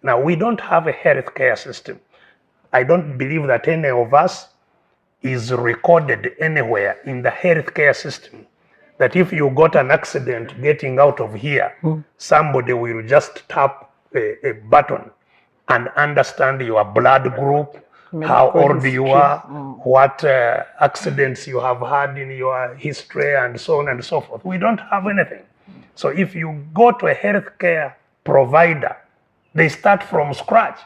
Now, we don't have a healthcare system. I don't believe that any of us is recorded anywhere in the healthcare system that if you got an accident getting out of here, somebody will just tap a button and understand your blood group, how old you are, what accidents you have had in your history, and so on and so forth. We don't have anything. So if you go to a healthcare provider, they start from scratch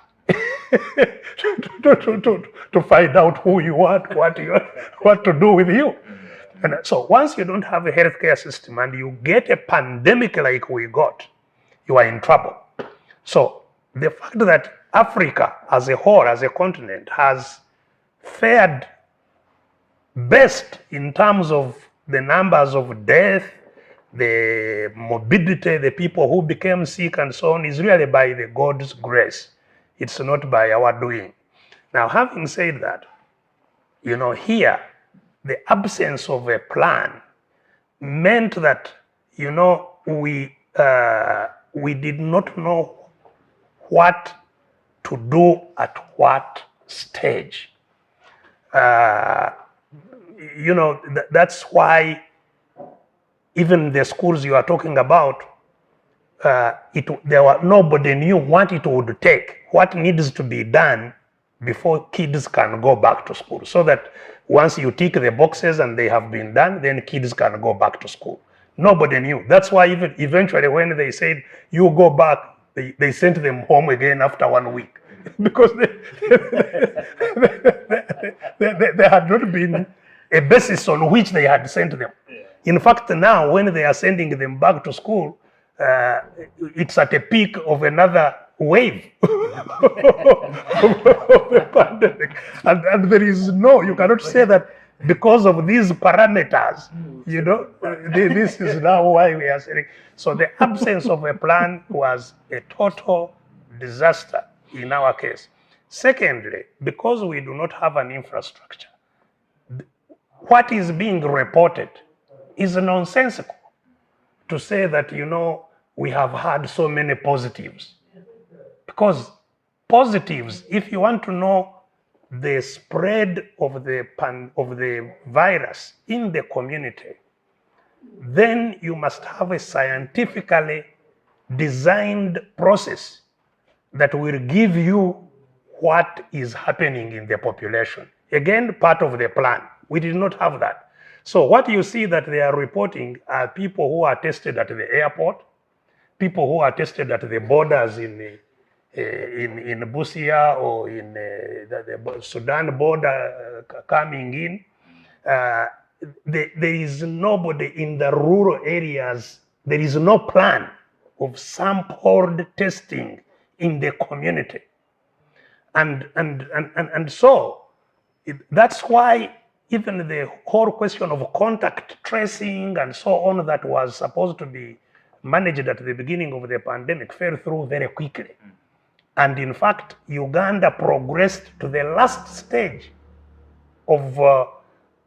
to find out who you are, what to do with you. And so once you don't have a healthcare system and you get a pandemic like we got, you are in trouble. So the fact that Africa as a whole, as a continent, has fared best in terms of the numbers of death, the morbidity, the people who became sick and so on, is really by the God's grace. It's not by our doing. Now, having said that, here, the absence of a plan meant that, we did not know what to do at what stage. That's why even the schools you are talking about, nobody knew what it would take, what needs to be done before kids can go back to school. So that once you tick the boxes and they have been done, then kids can go back to school. Nobody knew. That's why even eventually when they said, you go back, they sent them home again after 1 week. Because there had not been a basis on which they had sent them. In fact, now when they are sending them back to school, it's at a peak of another wave of the pandemic. And there is you cannot say that because of these parameters, this is now why we are saying. So the absence of a plan was a total disaster in our case. Secondly, because we do not have an infrastructure, what is being reported is nonsensical to say that, we have had so many positives. Because positives, if you want to know the spread of the virus in the community, then you must have a scientifically designed process that will give you what is happening in the population. Again, part of the plan. We did not have that. So what you see that they are reporting are people who are tested at the airport, people who are tested at the borders in Busia or in the Sudan border coming in. There is nobody in the rural areas. There is no plan of sampled testing in the community. And so that's why even the whole question of contact tracing and so on that was supposed to be managed at the beginning of the pandemic fell through very quickly. And in fact, Uganda progressed to the last stage of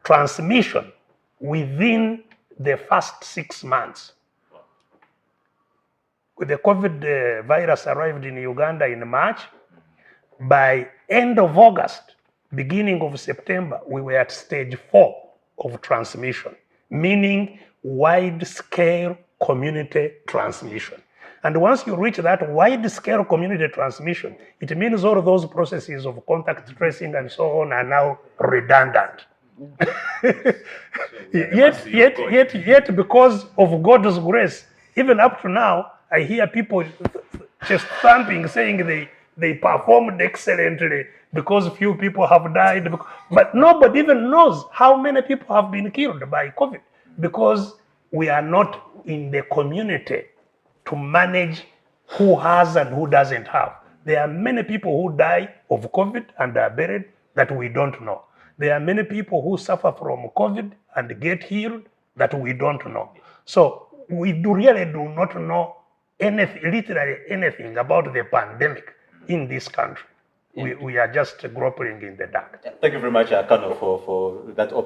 transmission within the first 6 months. The COVID virus arrived in Uganda in March. By end of August, beginning of September, we were at stage 4 of transmission, meaning wide-scale community transmission. And once you reach that wide-scale community transmission, it means all of those processes of contact tracing and so on are now redundant. Yet, because of God's grace, even up to now, I hear people just thumping, saying they performed excellently because few people have died. But nobody even knows how many people have been killed by COVID because we are not in the community to manage who has and who doesn't have. There are many people who die of COVID and are buried that we don't know. There are many people who suffer from COVID and get healed that we don't know. So we really do not know literally anything about the pandemic in this country. We are just groping in the dark. Thank you very much, Kano, for that